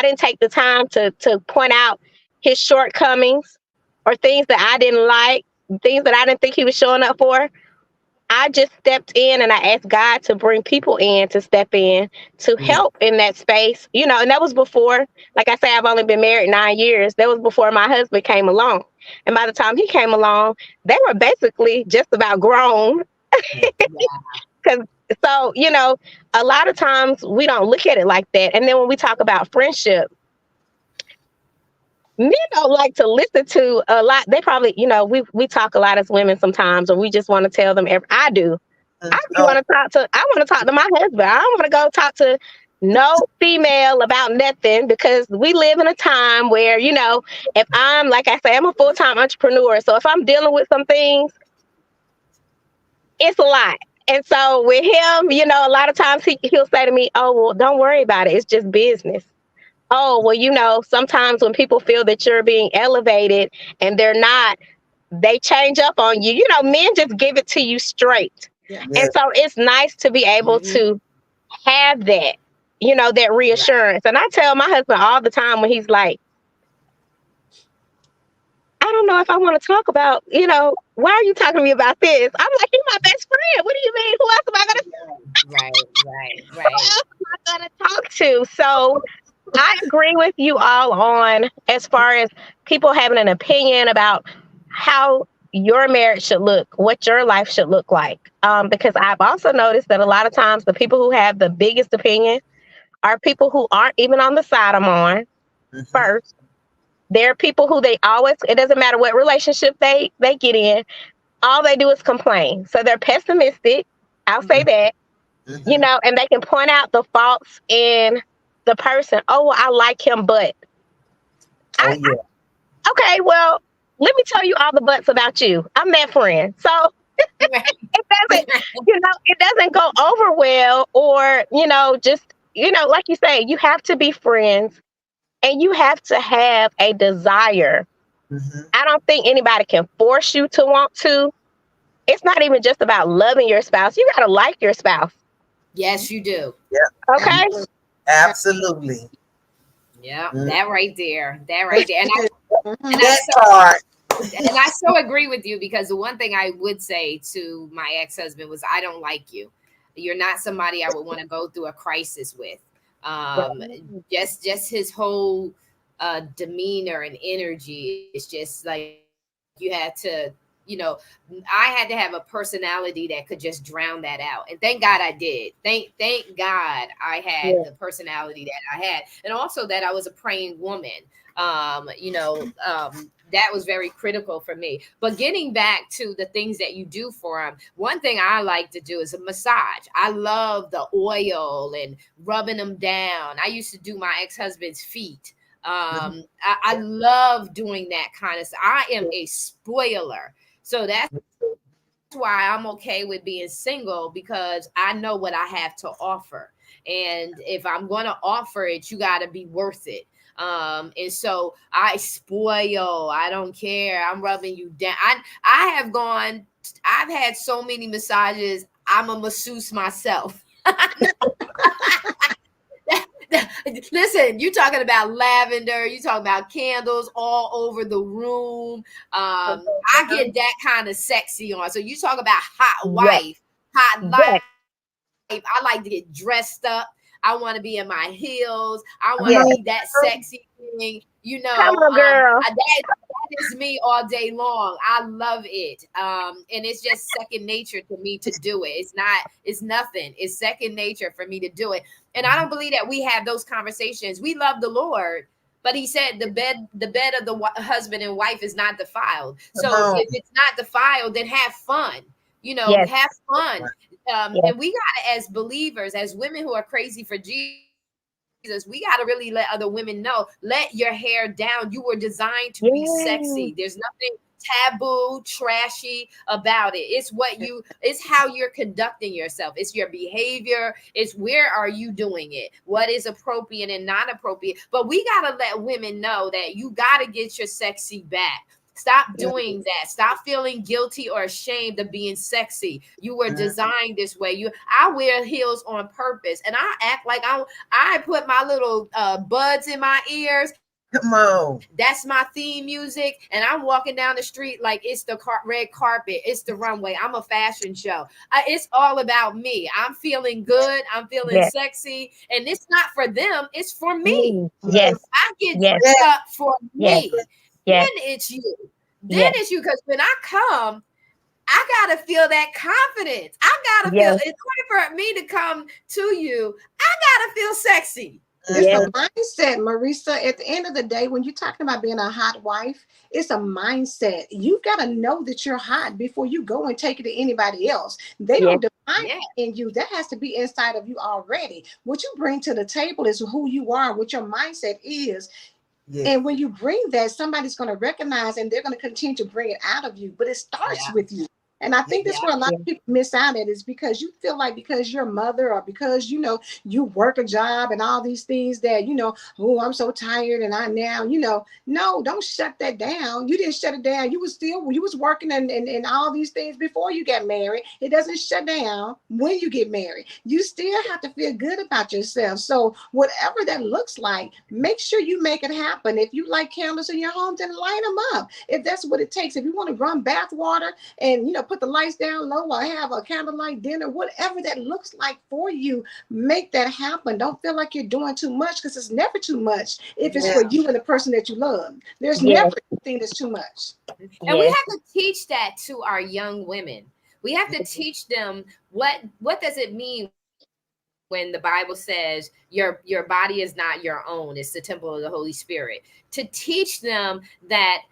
didn't take the time to point out his shortcomings or things that I didn't like, things that I didn't think he was showing up for. I just stepped in and I asked God to bring people in to step in to help in that space, and that was before, like I say, I've only been married 9 years. That was before my husband came along. And by the time he came along, they were basically just about grown. So, a lot of times we don't look at it like that. And then when we talk about friendship, men don't like to listen to a lot. They probably, we talk a lot as women sometimes, or we just want to tell them. I do. I want to talk to my husband. I don't want to go talk to no female about nothing, because we live in a time where, if I'm, like I say, I'm a full-time entrepreneur. So if I'm dealing with some things, it's a lot. And so with him, a lot of times he'll say to me, oh, well, don't worry about it. It's just business. Oh, well, sometimes when people feel that you're being elevated and they're not, they change up on you. Men just give it to you straight. Yeah. And so it's nice to be able to have that, that reassurance. And I tell my husband all the time when he's like, I don't know if I want to talk about, why are you talking to me about this? I'm like, you're my best friend. What do you mean? Who else am I going to Right. Who else am I going to talk to? So I agree with you all on as far as people having an opinion about how your marriage should look, what your life should look like. Because I've also noticed that a lot of times the people who have the biggest opinion are people who aren't even on the side I'm on. First, there are people who it doesn't matter what relationship they get in, all they do is complain. So they're pessimistic. I'll say that, and they can point out the faults in the person. Oh, well, I like him, but okay, well, let me tell you all the buts about you. I'm that friend. So it doesn't go over well, or, just, like you say, you have to be friends and you have to have a desire. I don't think anybody can force you to want to. It's not even just about loving your spouse. You got to like your spouse. Yes, you do. Yeah. Okay. Absolutely. Yeah, that right there. And I so agree with you, because the one thing I would say to my ex-husband was, I don't like you. You're not somebody I would want to go through a crisis with. Just his whole demeanor and energy is just like, you had to, I had to have a personality that could just drown that out. And thank God I did. Thank God I had the personality that I had. And also that I was a praying woman. That was very critical for me. But getting back to the things that you do for him, one thing I like to do is a massage. I love the oil and rubbing them down. I used to do my ex-husband's feet. I love doing that kind of stuff. I am a spoiler. So that's why I'm okay with being single, because I know what I have to offer. And if I'm going to offer it, you got to be worth it. And so I spoil. I don't care. I'm rubbing you down. I've had so many massages. I'm a masseuse myself. Listen, you talking about lavender, you talking about candles all over the room. I get that kind of sexy on. So you talk about hot wife, hot life. I like to get dressed up. I want to be in my heels. I want to be that sexy thing. Come on, girl. That is me all day long. I love it. And it's just second nature to me to do it. It's nothing. It's second nature for me to do it. And I don't believe that we have those conversations. We love the Lord, but he said the bed of the husband and wife is not defiled. So if it's not defiled, then have fun. Have fun. And we got to, as believers, as women who are crazy for Jesus, we got to really let other women know, let your hair down. You were designed to be sexy. There's nothing taboo, trashy about it. It's how you're conducting yourself. It's your behavior. It's where are you doing it? What is appropriate and not appropriate? But we got to let women know that you got to get your sexy back. Stop doing that. Stop feeling guilty or ashamed of being sexy. You were designed this way. I wear heels on purpose, and I act like I put my little buds in my ears. Come on. That's my theme music, and I'm walking down the street like it's the red carpet. It's the runway. I'm a fashion show. It's all about me. I'm feeling good. I'm feeling sexy, and it's not for them. It's for me. Yes. I get dressed up for me. Yes. Then it's you. It's you, because when I come, I gotta feel that confidence. I gotta feel, in order for me to come to you, I gotta feel sexy. It's a mindset, Marissa. At the end of the day, when you're talking about being a hot wife, it's a mindset. You've got to know that you're hot before you go and take it to anybody else. They don't define it in you. That has to be inside of you already. What you bring to the table is who you are, what your mindset is. And when you bring that, somebody's going to recognize, and they're going to continue to bring it out of you. But it starts with you. And I think that's where a lot of people miss out at, is because you feel like because you're a mother, or because, you work a job and all these things that, oh, I'm so tired. And no, don't shut that down. You didn't shut it down. You was working and all these things before you got married. It doesn't shut down when you get married. You still have to feel good about yourself. So whatever that looks like, make sure you make it happen. If you like candles in your home, then light them up. If that's what it takes. If you want to run bath water and, put the lights down low, or have a candlelight dinner, whatever that looks like for you, make that happen. Don't feel like you're doing too much, because it's never too much if it's for you and the person that you love. There's never anything that's too much. And we have to teach that to our young women. We have to teach them what does it mean when the Bible says your body is not your own, it's the temple of the Holy Spirit, to teach them that,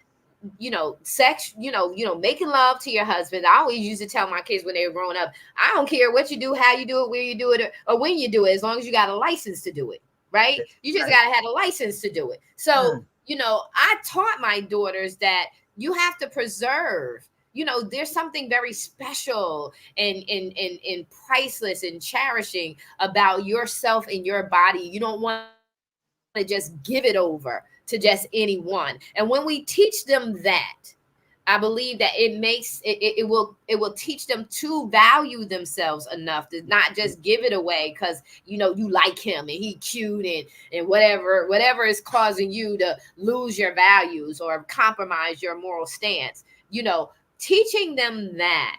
sex, making love to your husband. I always used to tell my kids when they were growing up, I don't care what you do, how you do it, where you do it, or when you do it, as long as you got a license to do it, right? You just got to have a license to do it. So, I taught my daughters that you have to preserve, there's something very special and priceless and cherishing about yourself and your body. You don't want to just give it over to just anyone. And when we teach them that, I believe that it will teach them to value themselves enough to not just give it away because you like him and he cute and whatever is causing you to lose your values or compromise your moral stance. Teaching them that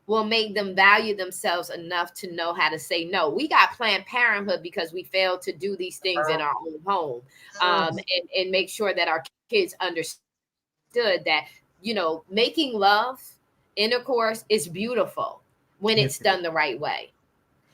will make them value themselves enough to know how to say no. We got Planned Parenthood because we failed to do these things in our own home, and make sure that our kids understood that, making love, intercourse is beautiful when it's done the right way.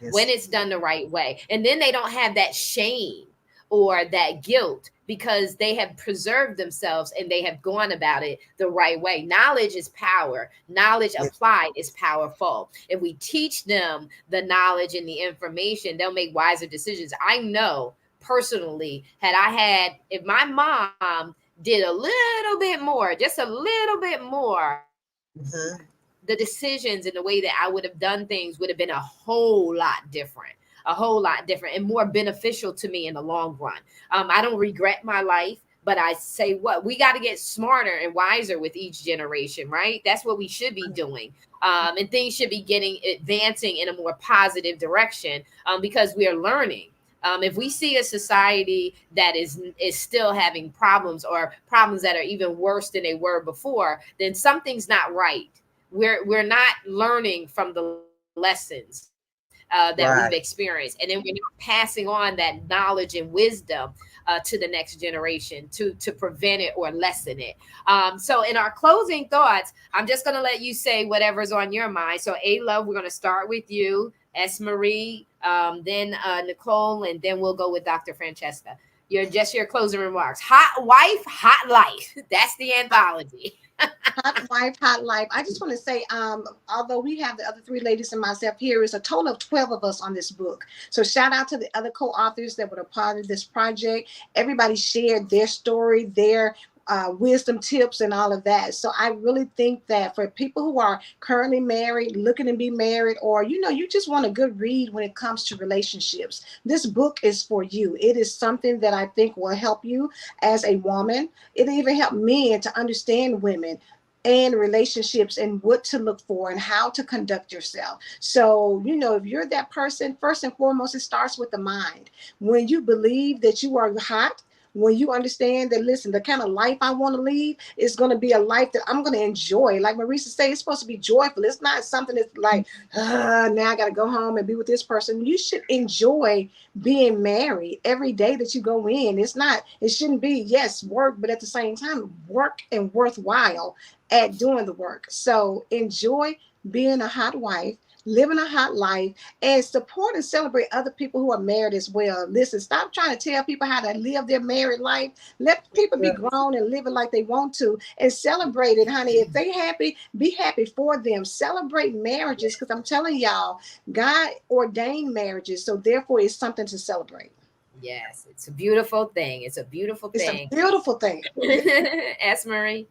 When it's done the right way. And then they don't have that shame or that guilt because they have preserved themselves and they have gone about it the right way. Knowledge is power. Knowledge applied is powerful. If we teach them the knowledge and the information, they'll make wiser decisions. I know personally, if my mom did a little bit more, just a little bit more, the decisions and the way that I would have done things would have been a whole lot different and more beneficial to me in the long run. I don't regret my life, but I say we got to get smarter and wiser with each generation, right? That's what we should be doing. And things should be advancing in a more positive direction because we are learning. If we see a society that is still having problems or problems that are even worse than they were before, then something's not right. We're not learning from the lessons that we've experienced, and then we're not passing on that knowledge and wisdom to the next generation to prevent it or lessen it. So in our closing thoughts, I'm just going to let you say whatever's on your mind. So A-Love, we're going to start with you, S. Marie, then Nicole, and then we'll go with Dr. Francesca. Your closing remarks. Hot wife, hot life. That's the anthology. Hot wife, hot life. I just want to say, although we have the other three ladies and myself here, is a total of 12 of us on this book. So shout out to the other co-authors that were a part of this project. Everybody shared their story, their wisdom tips and all of that. So I really think that for people who are currently married, looking to be married, or you just want a good read when it comes to relationships, this book is for you. It is something that I think will help you as a woman. It'll even help men to understand women and relationships and what to look for and how to conduct yourself. So, if you're that person, first and foremost, it starts with the mind. When you believe that you are hot, when you understand that, listen, the kind of life I want to lead is going to be a life that I'm going to enjoy. Like Marissa said, it's supposed to be joyful. It's not something that's like, now I got to go home and be with this person. You should enjoy being married every day that you go in. It shouldn't be, yes, work, but at the same time, work and worthwhile at doing the work. So enjoy being a hot wife, living a hot life, and support and celebrate other people who are married as well. Listen, stop trying to tell people how to live their married life. Let people be grown and live it like they want to, and celebrate it, honey. If they happy, be happy for them. Celebrate marriages, because I'm telling y'all, God ordained marriages, so therefore it's something to celebrate. Yes, it's a beautiful thing. It's a beautiful thing. It's a beautiful thing. S. Marie.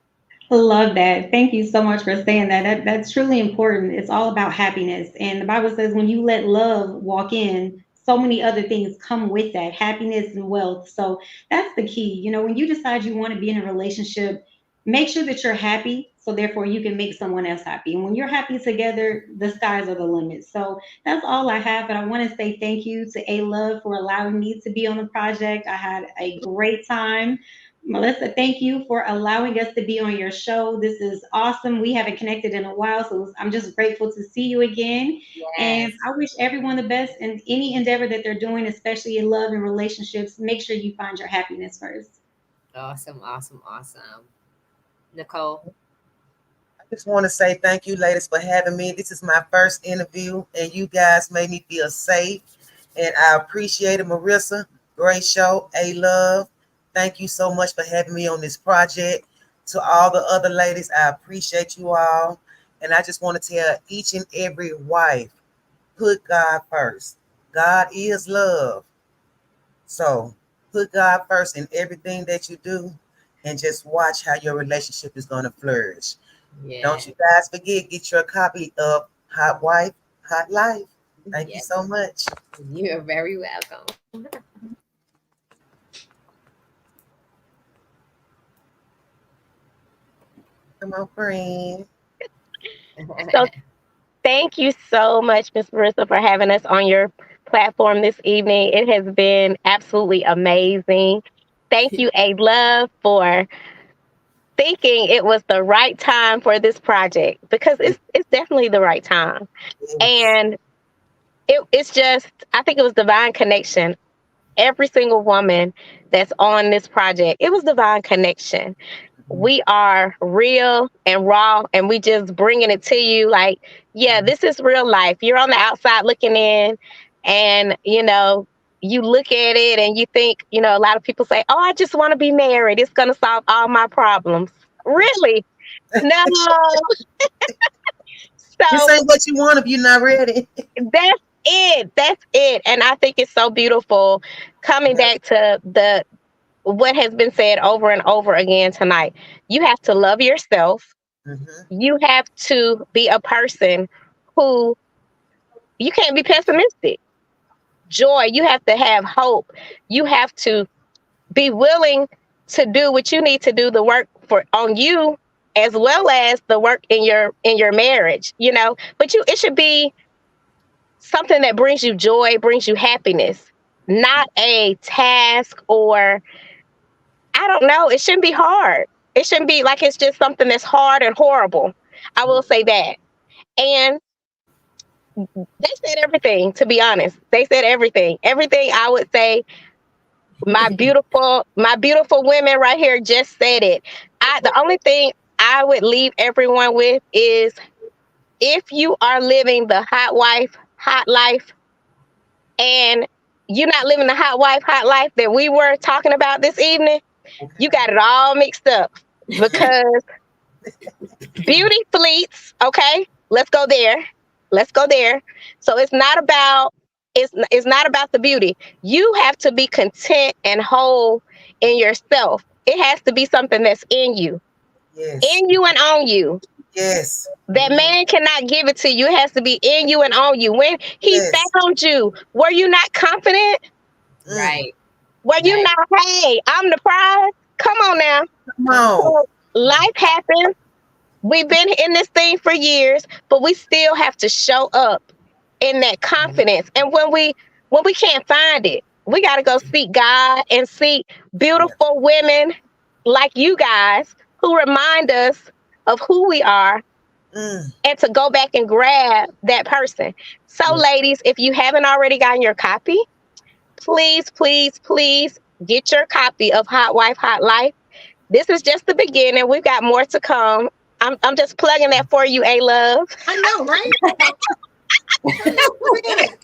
Love that. Thank you so much for saying that. That's truly important. It's all about happiness. And the Bible says when you let love walk in, so many other things come with that, happiness and wealth. So that's the key. When you decide you want to be in a relationship, make sure that you're happy. So therefore you can make someone else happy. And when you're happy together, the skies are the limit. So that's all I have. But I want to say thank you to A-Love for allowing me to be on the project. I had a great time. Marissa, thank you for allowing us to be on your show. This is awesome. We haven't connected in a while, so I'm just grateful to see you again. Yes. And I wish everyone the best in any endeavor that they're doing, especially in love and relationships. Make sure you find your happiness first. Awesome. Nicole? I just want to say thank you, ladies, for having me. This is my first interview, and you guys made me feel safe. And I appreciate it, Marissa. Great show. A love. Thank you so much for having me on this project. To all the other ladies, I appreciate you all. And I just want to tell each and every wife, put God first. God is love. So put God first in everything that you do and just watch how your relationship is going to flourish. Yeah. Don't you guys forget, get your copy of Hot Wife, Hot Life. Thank you Yes. so much. You are very welcome. Come on, friend. So thank you so much, Miss Marissa, for having us on your platform this evening. It has been absolutely amazing. Thank you, A Love, for thinking it was the right time for this project, because it's definitely the right time. Yes. And it's just, I think it was divine connection. Every single woman that's on this project, it was divine connection. Mhm. We are real and raw, and we just bringing it to you like, yeah, this is real life. You're on the outside looking in, and you look at it and you think, a lot of people say, oh, I just want to be married, it's going to solve all my problems. Really? No. This So ain't what you want if you're not ready. that's it. And I think it's so beautiful, coming Yep. back to the what has been said over and over again tonight. You have to love yourself. Mm-hmm. You have to be a person who, you can't be pessimistic. Joy, you have to have hope. You have to be willing to do what you need to do, the work for on you, as well as the work in your marriage, but it should be something that brings you joy, brings you happiness, not a task, or I don't know, it shouldn't be hard. It shouldn't be like it's just something that's hard and horrible. I will say that. And they said everything, to be honest. They said everything. Everything I would say, my beautiful women right here just said it. The only thing I would leave everyone with is, if you are living the hot wife, hot life, and you're not living the hot wife, hot life that we were talking about this evening, you got it all mixed up, because beauty fleets. Okay, let's go there. Let's go there. So it's not about the beauty. You have to be content and whole in yourself. It has to be something that's Yes. in you and on you. Yes. That man cannot give it to you. It has to be in you and on you. When he Yes. found you, were you not confident? Mm. Right. Were you Right. not, hey, I'm the prize? Come on now. Come on. So life happens. We've been in this thing for years, but we still have to show up in that confidence. And when we can't find it, we got to go seek God and seek Yeah. beautiful women like you guys, who remind us of who we are, Mm. and to go back and grab that person. So, Yeah. ladies, if you haven't already gotten your copy, please, please, please get your copy of Hot Wife, Hot Life. This is just the beginning. We've got more to come. I'm just plugging that for you, A Love. I know, right? I know. Put it in it.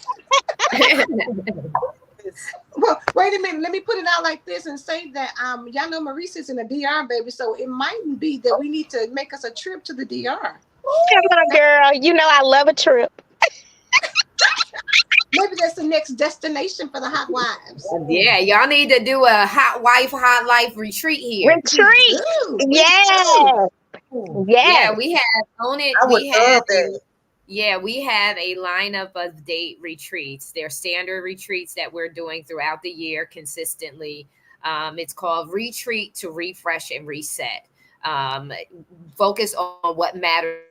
Yes. Well, wait a minute. Let me put it out like this and say that y'all know Marissa's in the DR, baby. So it might be that we need to make us a trip to the DR. Come on, girl. You know I love a trip. Maybe that's the next destination for the hot wives. Yeah, y'all need to do a hot wife, hot life retreat here. We Retreat. do. We do. Yes. Ooh, Yeah, Yes. we have on it. I would love that. We have a lineup of date retreats. They're standard retreats that we're doing throughout the year consistently. It's called Retreat to Refresh and Reset. Um, Focus on what matters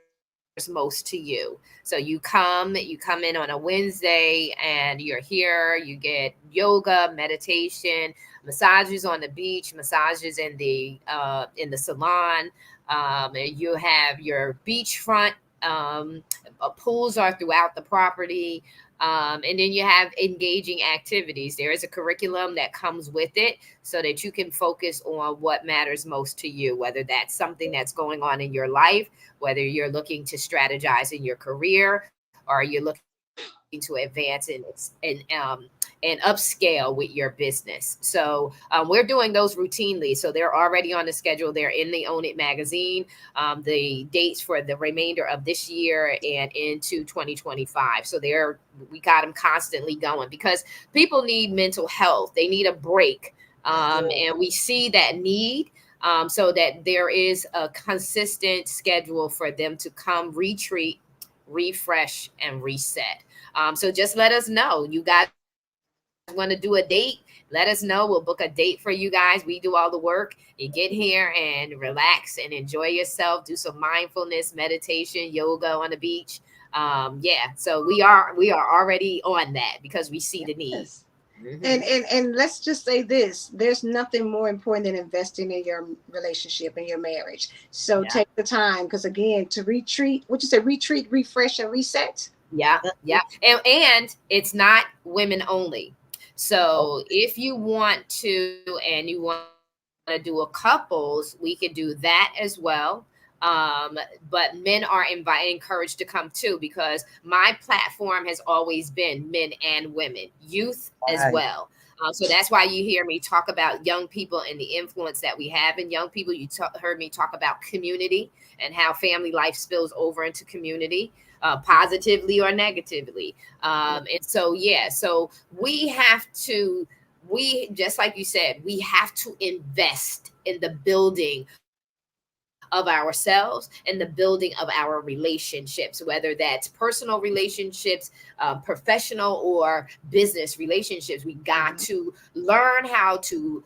most to you. So you come in on a Wednesday and you're here. You get yoga, meditation, massages on the beach, massages in the salon. And you have your beachfront pools are throughout the property. And then you have engaging activities. There is a curriculum that comes with it so that you can focus on what matters most to you, whether that's something that's going on in your life, whether you're looking to strategize in your career, or you're looking to to advance and upscale with your business. So we're doing those routinely. So they're already on the schedule. They're in the Own It magazine. The dates for the remainder of this year and into 2025. So we got them constantly going because people need mental health. They need a break. And we see that need. So that there is a consistent schedule for them to come retreat, refresh, and reset. So just let us know. You guys want to do a date? Let us know. We'll book a date for you guys. We do all the work. You get here and relax and enjoy yourself. Do some mindfulness, meditation, yoga on the beach. So we are already on that because we see the need. Yes. And let's just say this, there's nothing more important than investing in your relationship and your marriage. So take the time, because again, to retreat, refresh, and reset. Yeah. And it's not women only. So if you want to and you want to do a couples, we could do that as well. But men are encouraged to come too, because my platform has always been men and women, youth as well. So that's why you hear me talk about young people and the influence that we have in young people. You heard me talk about community and how family life spills over into community, positively or negatively. And so, so just like you said, we have to invest in the building of ourselves and the building of our relationships, whether that's personal relationships, professional or business relationships. We got to learn how to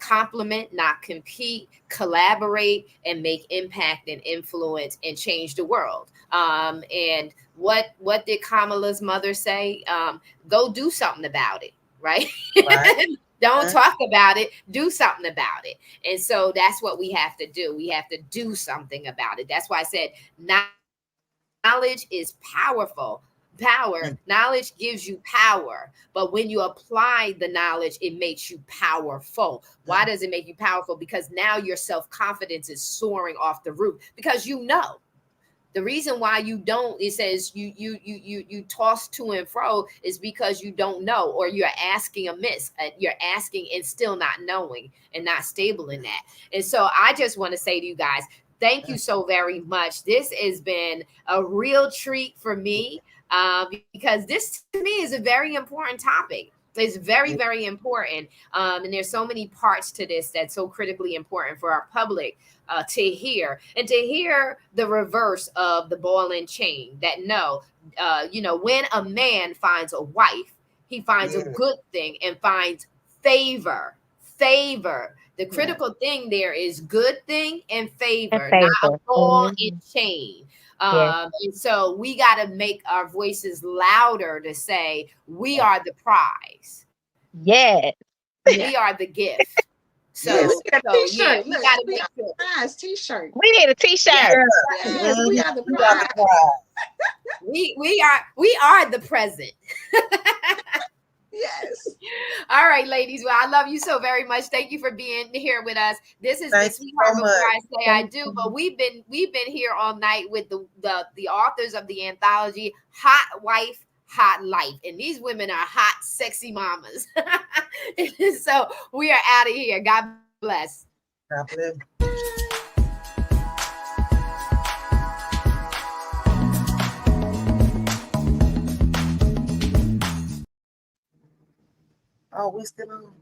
complement, not compete, collaborate, and make impact and influence and change the world. And what did Kamala's mother say? Go do something about it, right? Don't talk about it, do something about it. And so that's what we have to do. We have to do something about it. That's why I said knowledge is powerful. Knowledge gives you power. But when you apply the knowledge, it makes you powerful. Why does it make you powerful? Because now your self-confidence is soaring off the roof because you know. The reason why you don't, it says you toss to and fro is because you don't know, or you're asking amiss. You're asking and still not knowing and not stable in that. And so I just want to say to you guys, thank you so very much. This has been a real treat for me because this to me is a very important topic. It's very, very important. And there's so many parts to this that's so critically important for our public to hear, and to hear the reverse of the ball and chain, that when a man finds a wife, he finds a good thing and finds favor. The critical thing there is good thing and favor. Not a ball and chain. And so we got to make our voices louder to say we are the prize. Yes. We are the gift. So, we got a t-shirt. We got to make sure. Prize t-shirt. We need a t-shirt. Yes, we are the prize. We are the present. Yes. All right, ladies. Well, I love you so very much. Thank you for being here with us. This is the Sweetheart Before I Say I Do. But we've been here all night with the authors of the anthology, Hot Wife, Hot Life. And these women are hot, sexy mamas. So we are out of here. God bless. God bless. Oh, we still on?